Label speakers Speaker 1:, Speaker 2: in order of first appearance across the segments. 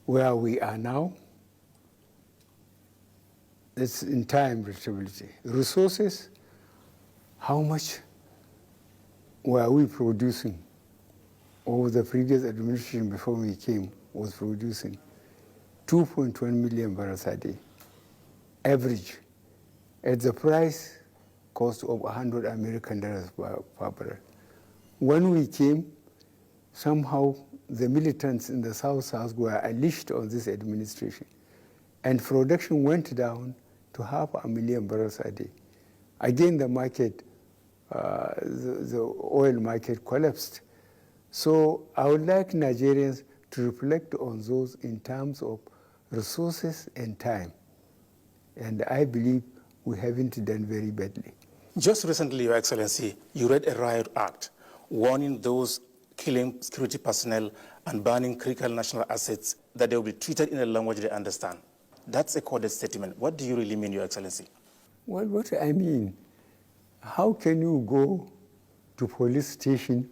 Speaker 1: where we are now, it's in time reachability. Resources, how much were we producing? Over the previous administration before we came was producing 2.1 million barrels a day, average, at the price cost of $100 American per barrel. When we came, somehow the militants in the South were unleashed on this administration, and production went down to 500,000 barrels a day. Again, the market, the oil market collapsed. So I would like Nigerians to reflect on those in terms of resources and time. And I believe we haven't done very badly.
Speaker 2: Just recently, Your Excellency, you read a riot act warning those killing security personnel and burning critical national assets that they will be treated in a language they understand. That's a coded statement. What do you really mean, Your Excellency?
Speaker 1: Well, what I mean, how can you go to police station,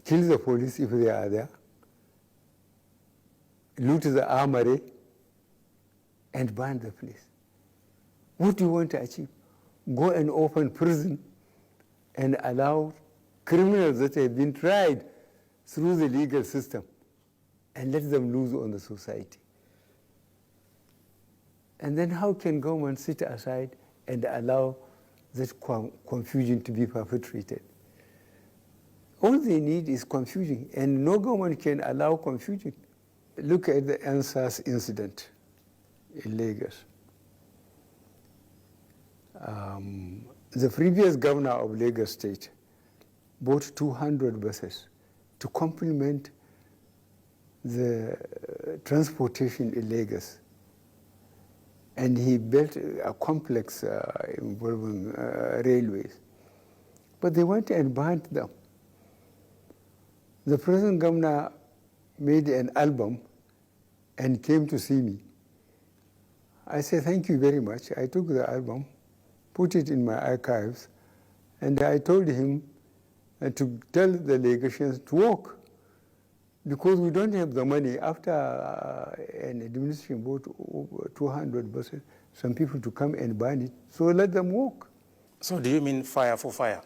Speaker 1: kill the police if they are there, loot the armory, and burn the place? What do you want to achieve? Go and open prison and allow criminals that have been tried through the legal system and let them loose on the society. And then how can government sit aside and allow that confusion to be perpetrated? All they need is confusion, and no government can allow confusion. Look at the NSAS incident in Lagos. The previous governor of Lagos State bought 200 buses to complement the transportation in Lagos. And he built a complex involving railways. But they went and burned them. The present governor made an album and came to see me. I said, thank you very much. I took the album, put it in my archives, and I told him to tell the Lagosians to walk, because we don't have the money. After an administration bought 200 buses, some people to come and burn it, so let them walk.
Speaker 2: So do you mean fire for fire?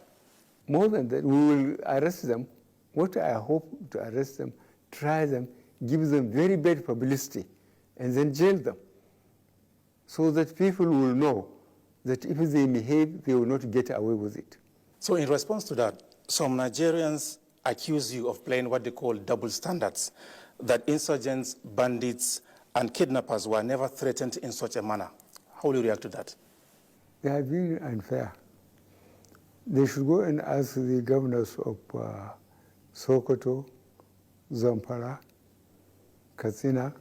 Speaker 1: More than that, we will arrest them. What I hope to arrest them, try them, give them very bad publicity, and then jail them, so that people will know that if they behave, they will not get away with it.
Speaker 2: So in response to that, some Nigerians accuse you of playing what they call double standards, that insurgents, bandits, and kidnappers were never threatened in such a manner. How will you react to that?
Speaker 1: They have been unfair. They should go and ask the governors of Sokoto, Zamfara, Katsina,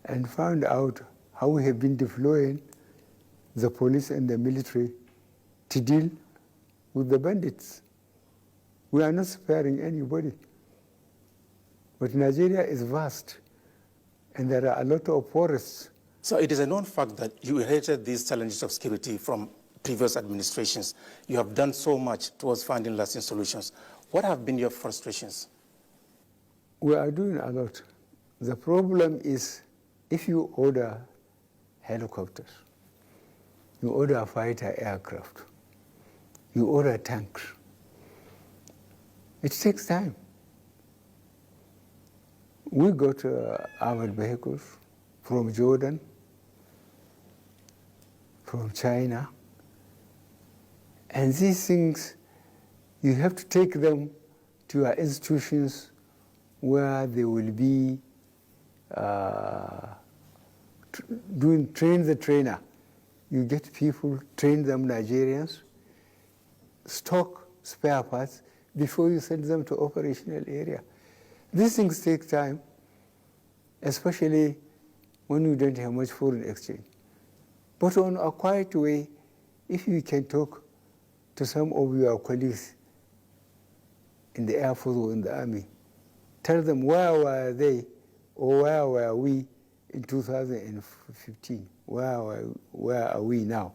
Speaker 1: and find out how we have been deploying the police and the military to deal with the bandits. We are not sparing anybody. But Nigeria is vast, and there are a lot of forests.
Speaker 2: So it is a known fact that you inherited these challenges of security from previous administrations. You have done so much towards finding lasting solutions. What have been your frustrations?
Speaker 1: We are doing a lot. The problem is, if you order helicopters, you order fighter aircraft, you order tanks, it takes time. We got armored vehicles from Jordan, from China, and these things, you have to take them to your institutions where they will be train the trainer. You get people, train them, Nigerians, stock spare parts before you send them to operational area. These things take time, especially when you don't have much foreign exchange. But on a quiet way, if you can talk to some of your colleagues in the Air Force or in the Army, tell them where were they or where were we in 2015? Where are we now?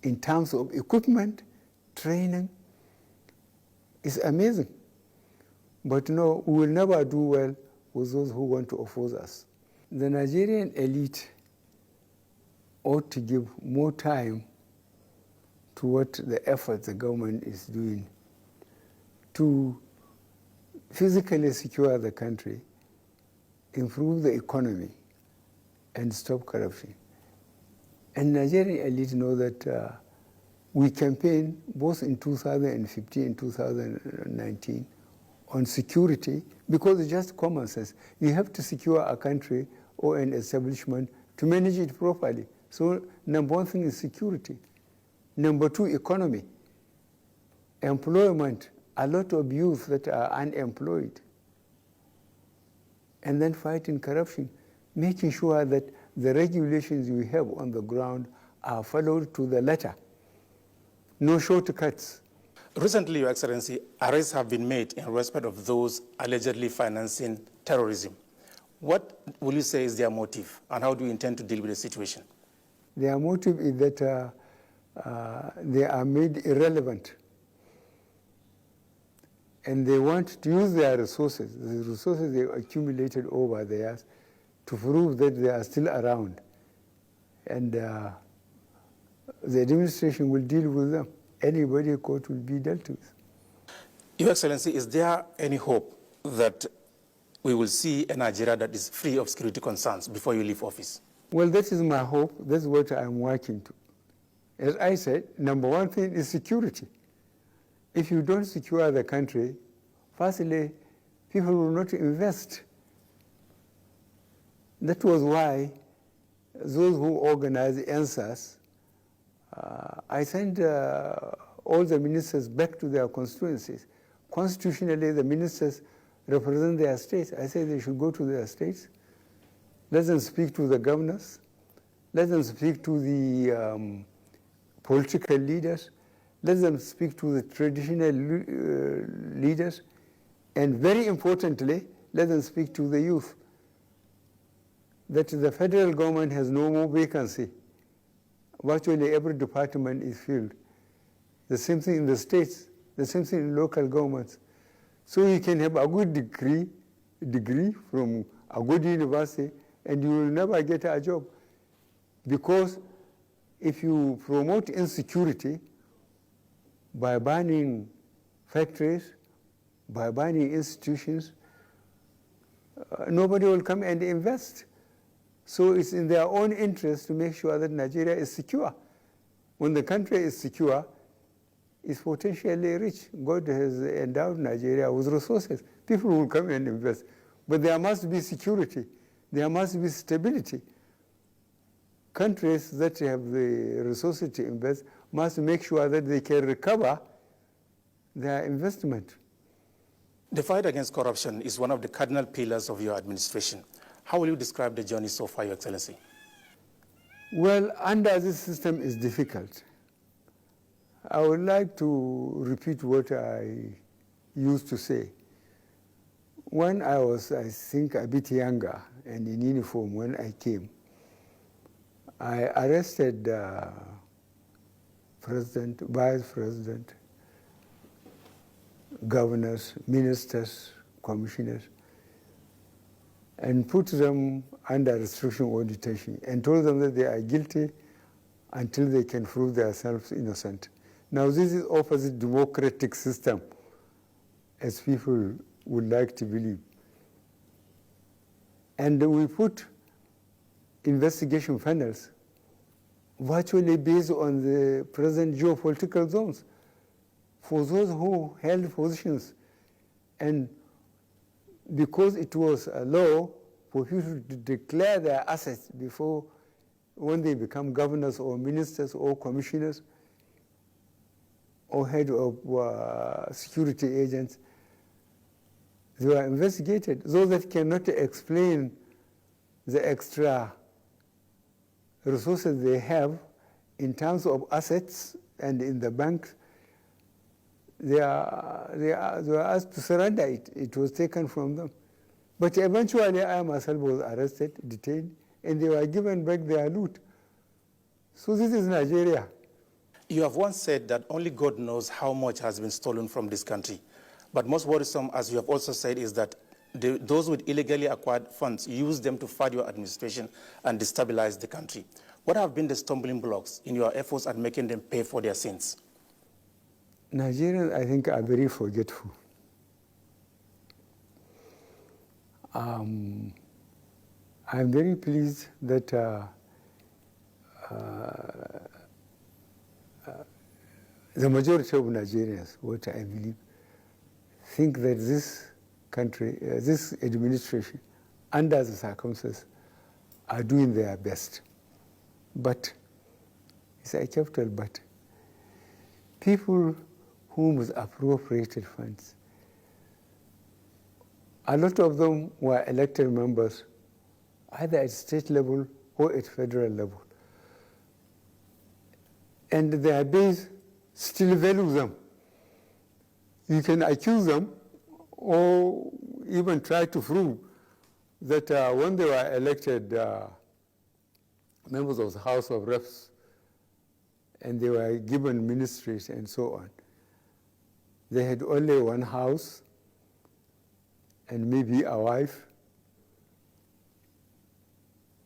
Speaker 1: In terms of equipment, training, it's amazing. But no, we will never do well with those who want to oppose us. The Nigerian elite ought to give more time to what the effort the government is doing to physically secure the country, improve the economy, and stop corruption. And Nigerian elite know that we campaigned both in 2015 and 2019 on security because it's just common sense. You have to secure a country or an establishment to manage it properly. So number one thing is security. Number two, economy. Employment, a lot of youth that are unemployed. And then fighting corruption, making sure that the regulations we have on the ground are followed to the letter. No shortcuts.
Speaker 2: Recently, Your Excellency, arrests have been made in respect of those allegedly financing terrorism. What will you say is their motive, and how do you intend to deal with the situation?
Speaker 1: Their motive is that they are made irrelevant. And they want to use their resources, the resources they accumulated over the years, to prove that they are still around. And the administration will deal with them. Anybody caught will be dealt with.
Speaker 2: Your Excellency, is there any hope that we will see a Nigeria that is free of security concerns before you leave office?
Speaker 1: Well, that is my hope. That's what I'm working to. As I said, number one thing is security. If you don't secure the country, firstly, people will not invest. That was why those who organized answers, I sent all the ministers back to their constituencies. Constitutionally, the ministers represent their states. I say they should go to their states. Let them speak to the governors. Let them speak to the political leaders. Let them speak to the traditional leaders. And very importantly, let them speak to the youth. That the federal government has no more vacancy. Virtually every department is filled. The same thing in the states, the same thing in local governments. So you can have a good degree from a good university, and you will never get a job. Because if you promote insecurity by banning factories, by banning institutions, nobody will come and invest. So it's in their own interest to make sure that Nigeria is secure. When the country is secure, it's potentially rich. God has endowed Nigeria with resources. People will come and invest. But there must be security. There must be stability. Countries that have the resources to invest must make sure that they can recover their investment.
Speaker 2: The fight against corruption is one of the cardinal pillars of your administration. How will you describe the journey so far, Your Excellency?
Speaker 1: Well, under this system is difficult. I would like to repeat what I used to say. When I was, I think, a bit younger and in uniform when I came, I arrested President, Vice President, governors, ministers, commissioners, and put them under restriction or detention and told them that they are guilty until they can prove themselves innocent. Now this is opposite democratic system, as people would like to believe. And we put investigation panels virtually based on the present geopolitical zones for those who held positions. And because it was a law for people to declare their assets before, when they become governors or ministers or commissioners or head of security agents, they were investigated. Those that cannot explain the extra resources they have in terms of assets and in the banks, they were asked to surrender it. It was taken from them. But eventually I myself was arrested, detained, and they were given back their loot. So this is Nigeria.
Speaker 2: You have once said that only God knows how much has been stolen from this country. But most worrisome, as you have also said, is that those with illegally acquired funds use them to fund your administration and destabilize the country. What have been the stumbling blocks in your efforts at making them pay for their sins?
Speaker 1: Nigerians, I think, are very forgetful. I'm very pleased that the majority of Nigerians, what I believe, think that this country, this administration, under the circumstances, are doing their best. But, it's a capital but, people whom was appropriated funds, a lot of them were elected members, either at state level or at federal level. And their base still values them. You can accuse them or even try to prove that when they were elected members of the House of Reps and they were given ministries and so on, they had only one house and maybe a wife.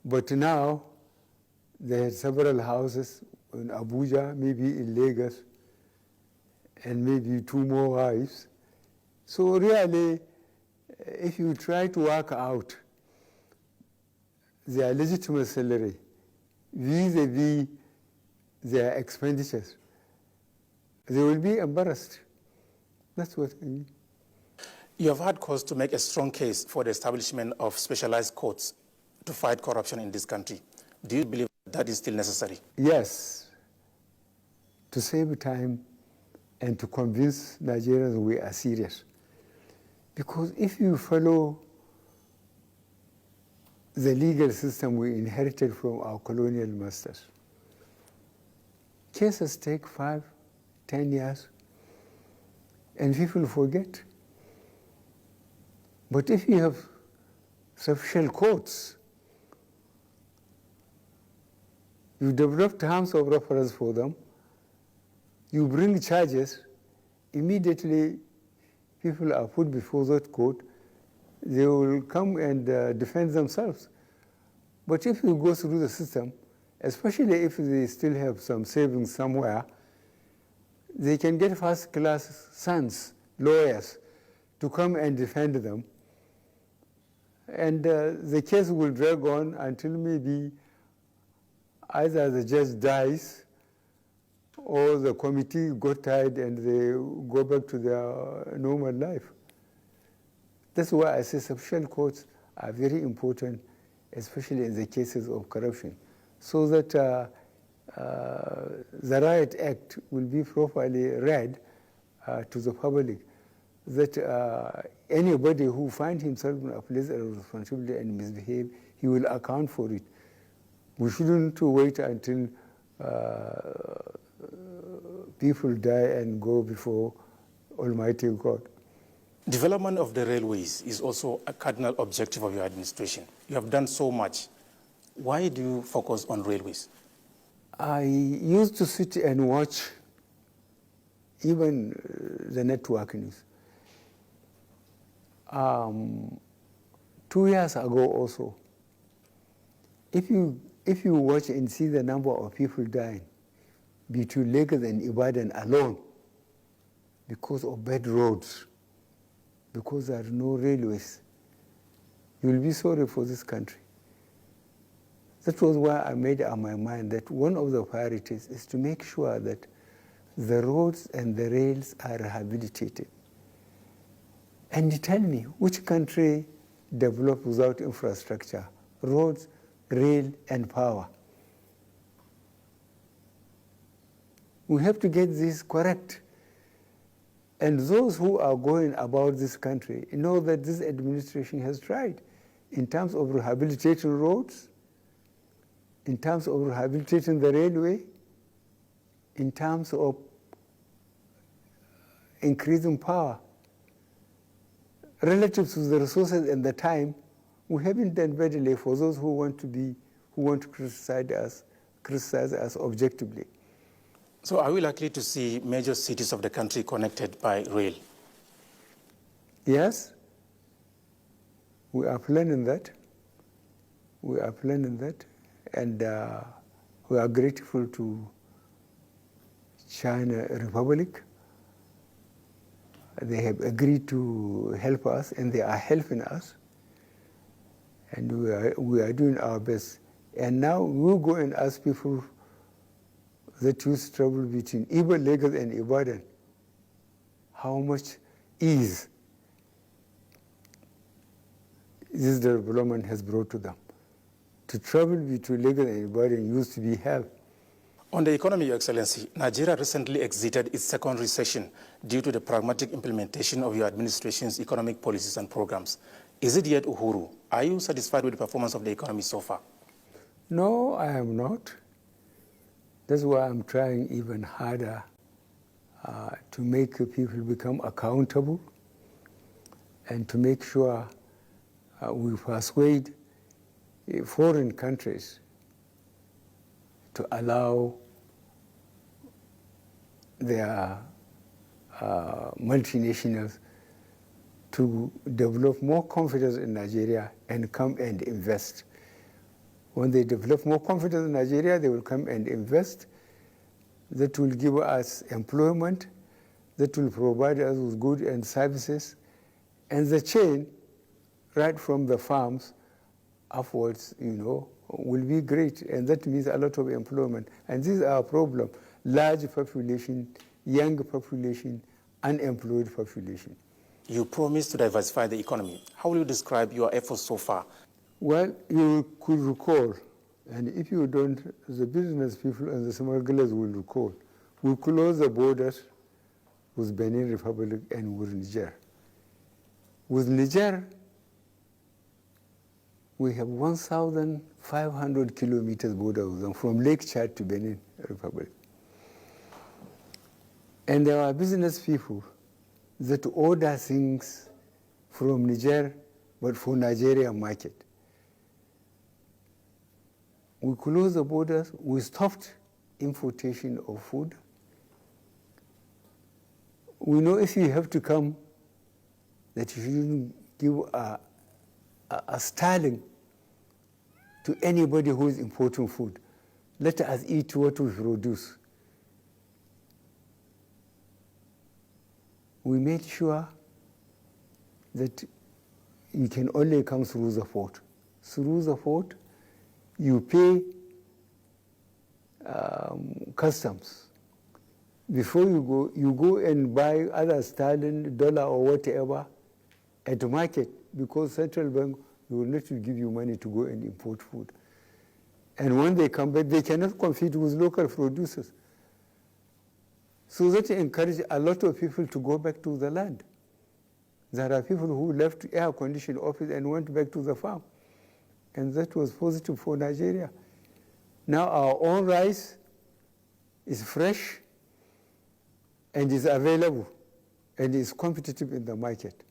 Speaker 1: But now they had several houses in Abuja, maybe in Lagos, and maybe 2 more wives. So really, if you try to work out their legitimate salary vis-a-vis their expenditures, they will be embarrassed. That's what I mean.
Speaker 2: You have had cause to make a strong case for the establishment of specialized courts to fight corruption in this country. Do you believe that is still necessary?
Speaker 1: Yes, to save time and to convince Nigerians we are serious. Because if you follow the legal system we inherited from our colonial masters, cases take 5, 10 years, and people forget. But if you have sufficient courts, you develop terms of reference for them, you bring charges, immediately people are put before that court, they will come and defend themselves. But if you go through the system, especially if they still have some savings somewhere, they can get first-class sons, lawyers, to come and defend them. And the case will drag on until maybe either the judge dies or the committee got tired and they go back to their normal life. That's why I say sufficient courts are very important, especially in the cases of corruption, so that the Riot Act will be properly read to the public, that anybody who finds himself in a place of responsibility and misbehave, he will account for it. We shouldn't wait until people die and go before Almighty God.
Speaker 2: Development of the railways is also a cardinal objective of your administration. You have done so much. Why do you focus on railways?
Speaker 1: I used to sit and watch even the network news. 2 years ago also, if you watch and see the number of people dying between Lagos and Ibadan alone because of bad roads, because there are no railways, you will be sorry for this country. That was why I made up my mind that one of the priorities is to make sure that the roads and the rails are rehabilitated. And tell me, which country developed without infrastructure, roads, rail, and power? We have to get this correct. And those who are going about this country know that this administration has tried in terms of rehabilitating roads, in terms of rehabilitating the railway, in terms of increasing power. Relative to the resources and the time, we haven't done badly for those who want to criticize us objectively.
Speaker 2: So are we likely to see major cities of the country connected by rail?
Speaker 1: Yes, we are planning that. We are planning that. And we are grateful to China Republic. They have agreed to help us, and they are helping us. And we are doing our best. And now we'll go and ask people that used to travel between Lagos and Ibadan how much ease this development has brought to them. To travel between Lagos and Ibadan used to be hell.
Speaker 2: On the economy, Your Excellency, Nigeria recently exited its second recession due to the pragmatic implementation of your administration's economic policies and programs. Is it yet Uhuru? Are you satisfied with the performance of the economy so far?
Speaker 1: No, I am not. That's why I'm trying even harder to make people become accountable and to make sure we persuade foreign countries to allow their multinationals to develop more confidence in Nigeria and come and invest. When they develop more confidence in Nigeria, they will come and invest. That will give us employment, that will provide us with goods and services, and the chain, right from the farms upwards, will be great, and that means a lot of employment. And this is our problem: large population, young population, unemployed population.
Speaker 2: You promised to diversify the economy. How will you describe your efforts so far?
Speaker 1: Well, you could recall, and if you don't, the business people and the smugglers will recall, we closed the borders with Benin Republic and with Niger. With Niger, we have 1,500 kilometers border with them, from Lake Chad to Benin Republic. And there are business people that order things from Niger, but for Nigerian market. We closed the borders, we stopped importation of food. We know if you have to come, that you shouldn't give a sterling to anybody who is importing food. Let us eat what we produce. We made sure that you can only come through the port. Through the port, you pay customs. Before you go and buy other sterling, dollar, or whatever at the market, because central bank will not give you money to go and import food. And when they come back, they cannot compete with local producers. So that encourages a lot of people to go back to the land. There are people who left air-conditioned office and went back to the farm. And that was positive for Nigeria. Now our own rice is fresh and is available and is competitive in the market.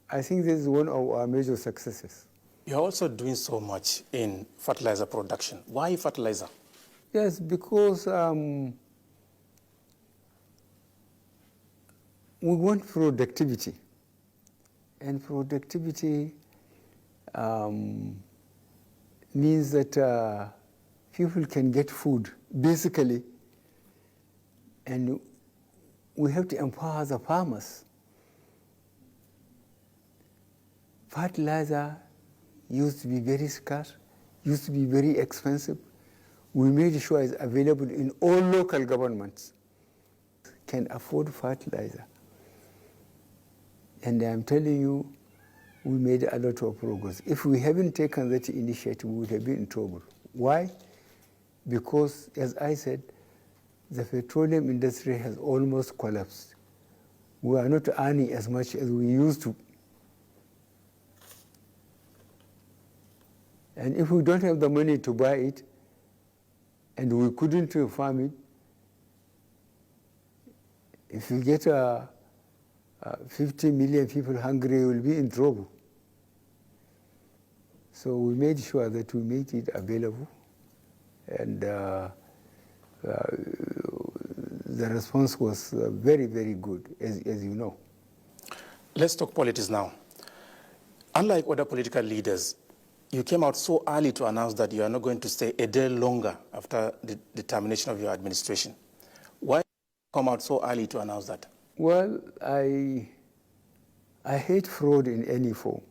Speaker 1: I think this is one of our major successes.
Speaker 2: You're also doing so much in fertilizer production. Why fertilizer?
Speaker 1: Yes, because we want productivity. And productivity means that people can get food, basically. And we have to empower the farmers. Fertilizer used to be very scarce, used to be very expensive. We made sure it's available in all local governments can afford fertilizer. And I'm telling you, we made a lot of progress. If we haven't taken that initiative, we would have been in trouble. Why? Because, as I said, the petroleum industry has almost collapsed. We are not earning as much as we used to. And if we don't have the money to buy it, and we couldn't farm it, if you get 50 million people hungry, we'll be in trouble. So we made sure that we made it available, and the response was very, very good, as you know.
Speaker 2: Let's talk politics now. Unlike other political leaders, you came out so early to announce that you are not going to stay a day longer after the termination of your administration. Why come out so early to announce that?
Speaker 1: Well, I hate fraud in any form.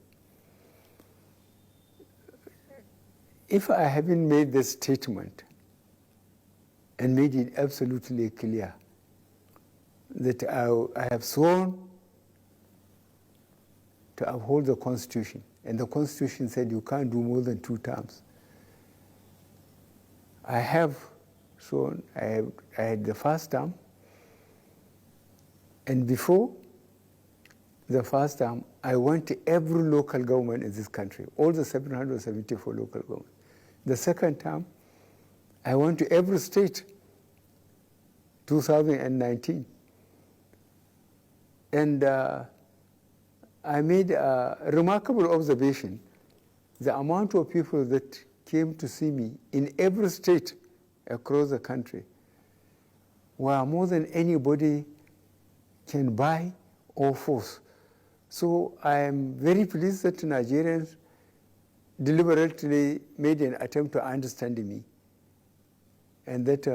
Speaker 1: If I haven't made this statement and made it absolutely clear that I have sworn to uphold the Constitution, and the Constitution said you can't do more than 2 terms. I have sworn, I had the first term, and before the first term, I went to every local government in this country, all the 774 local governments. The second term, I went to every state, 2019. And I made a remarkable observation. The amount of people that came to see me in every state across the country were more than anybody can buy or force. So I am very pleased that Nigerians deliberately made an attempt to understand me, and that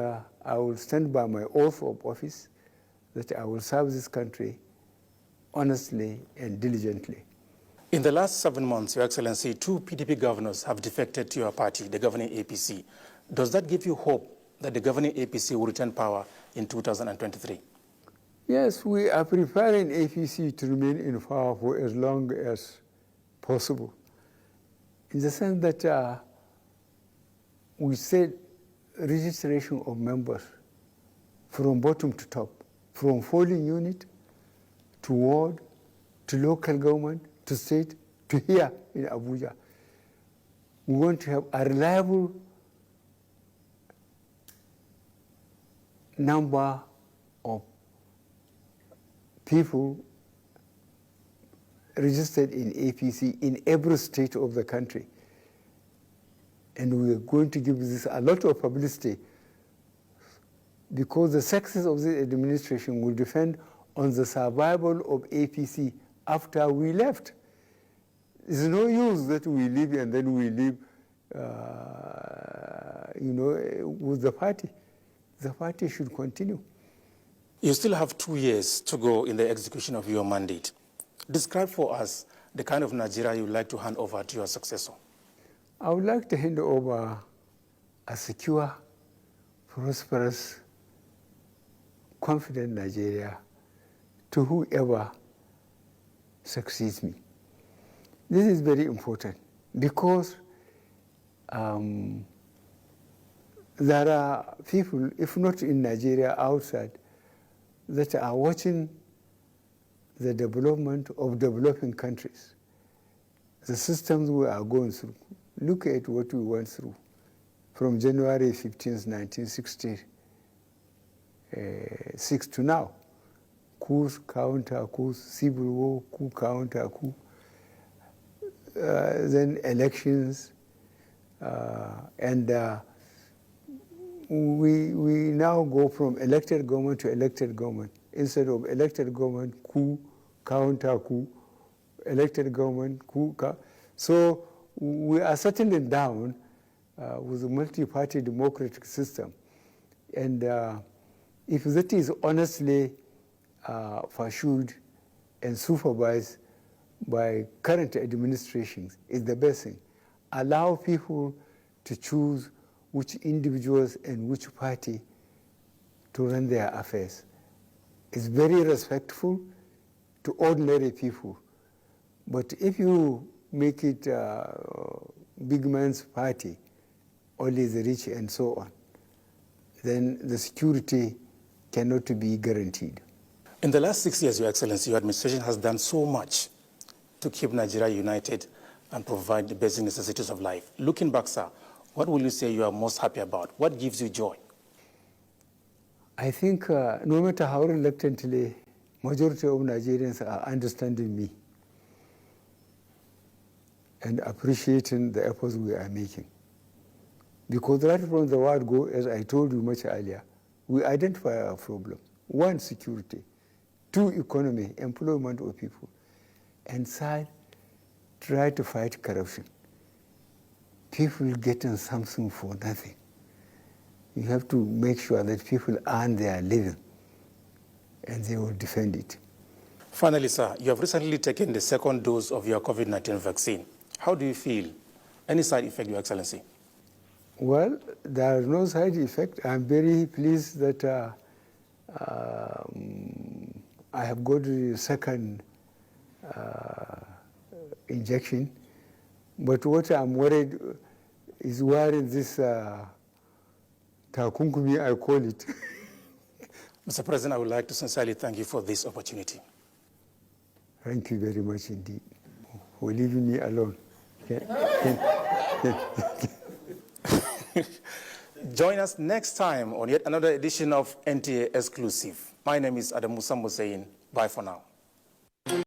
Speaker 1: I will stand by my oath of office, that I will serve this country honestly and diligently.
Speaker 2: In the last 7 months, Your Excellency, 2 PDP governors have defected to your party, the governing APC. Does that give you hope that the governing APC will return power in 2023?
Speaker 1: Yes, we are preparing APC to remain in power for as long as possible, in the sense that we said registration of members from bottom to top, from polling unit to ward, to local government, to state, to here in Abuja. We want to have a reliable number of people registered in APC in every state of the country. And we are going to give this a lot of publicity, because the success of this administration will depend on the survival of APC after we left. It's no use that we leave and then we leave, with the party. The party should continue.
Speaker 2: You still have 2 years to go in the execution of your mandate. Describe for us the kind of Nigeria you would like to hand over to your successor.
Speaker 1: I would like to hand over a secure, prosperous, confident Nigeria to whoever succeeds me. This is very important, because there are people, if not in Nigeria, outside, that are watching the development of developing countries, the systems we are going through. Look at what we went through from January 15th, 1966 to now. Coups, counter-coups, civil war, coup, counter-coup, then elections, and we now go from elected government to elected government. Instead of elected government, coup, counter-coup, elected government, coup. So we are settling down with a multi-party democratic system. And if that is honestly pursued and supervised by current administrations, is the best thing. Allow people to choose which individuals and which party to run their affairs. It's very respectful to ordinary people. But if you make it big man's party, only the rich and so on, then the security cannot be guaranteed.
Speaker 2: In the last 6 years, Your Excellency, your administration has done so much to keep Nigeria united and provide the basic necessities of life. Looking back, sir, what will you say you are most happy about? What gives you joy?
Speaker 1: I think no matter how reluctantly, majority of Nigerians are understanding me and appreciating the efforts we are making. Because right from the word go, as I told you much earlier, we identify our problem. 1, security. 2, economy, employment of people. and third, try to fight corruption. People getting something for nothing. You have to make sure that people earn their living, and they will defend it.
Speaker 2: Finally, sir, you have recently taken the second dose of your COVID-19 vaccine. How do you feel? Any side effect, Your Excellency?
Speaker 1: Well, there is no side effect. I'm very pleased that I have got the second injection. But what I'm worried is wearing this takunkumi, I call it.
Speaker 2: Mr. President, I would like to sincerely thank you for this opportunity.
Speaker 1: Thank you very much indeed for leaving me alone.
Speaker 2: Join us next time on yet another edition of NTA Exclusive. My name is Adam Musambo saying bye for now.